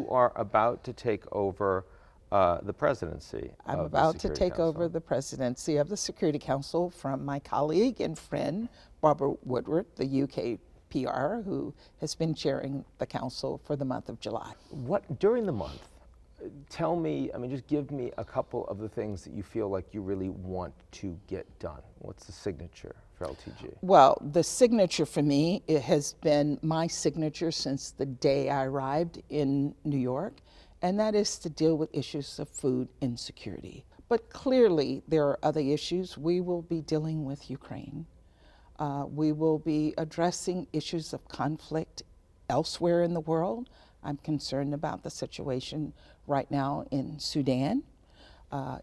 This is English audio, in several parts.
you are about to take over the presidency. I'm of about the to Security take over Council. the presidency of the Security Council from my colleague and friend, Barbara Woodward, the UK PR, who has been chairing the council for the month of July. What, during the month, tell me, I mean, just give me a couple of the things that you feel like you really want to get done. What's the signature for LTG? Well, the signature for me, it has been my signature since the day I arrived in New York, and that is to deal with issues of food insecurity. But clearly, there are other issues. We will be dealing with Ukraine. We will be addressing issues of conflict elsewhere in the world. I'm concerned about the situation right now in Sudan.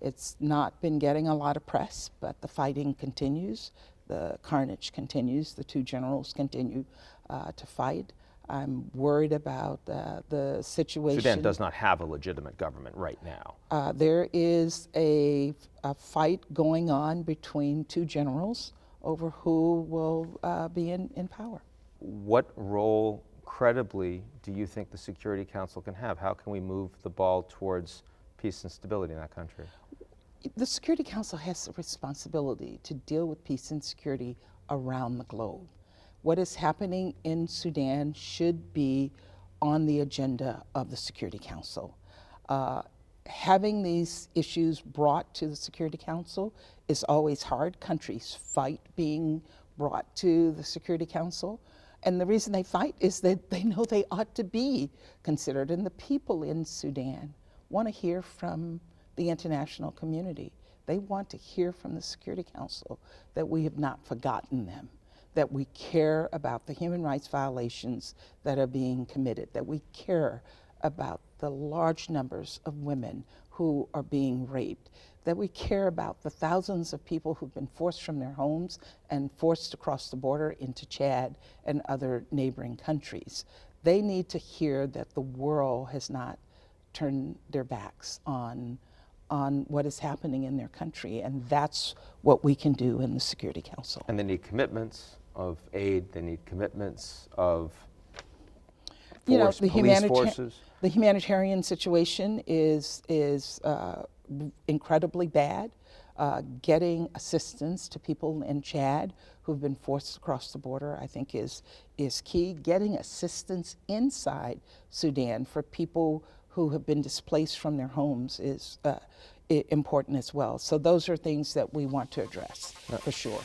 It's not been getting a lot of press, but the fighting continues. The carnage continues. The two generals continue to fight. I'm worried about the situation. Sudan does not have a legitimate government right now. There is a fight going on between two generals over who will be in power. What role, credibly, do you think the Security Council can have? How can we move the ball towards peace and stability in that country? The Security Council has a responsibility to deal with peace and security around the globe. What is happening in Sudan should be on the agenda of the Security Council. Having these issues brought to the Security Council is always hard. Countries fight being brought to the Security Council. And the reason they fight is that they know they ought to be considered. And the people in Sudan want to hear from the international community. They want to hear from the Security Council that we have not forgotten them, that we care about the human rights violations that are being committed, that we care about the large numbers of women who are being raped, that we care about the thousands of people who've been forced from their homes and forced to cross the border into Chad and other neighboring countries. They need to hear that the world has not turned their backs on what is happening in their country, and that's what we can do in the Security Council. And they need commitments of aid, they need commitments of police forces. The humanitarian situation is incredibly bad. Getting assistance to people in Chad who've been forced to cross the border, I think, is key. Getting assistance inside Sudan for people who have been displaced from their homes is important as well. So those are things that we want to address, for sure.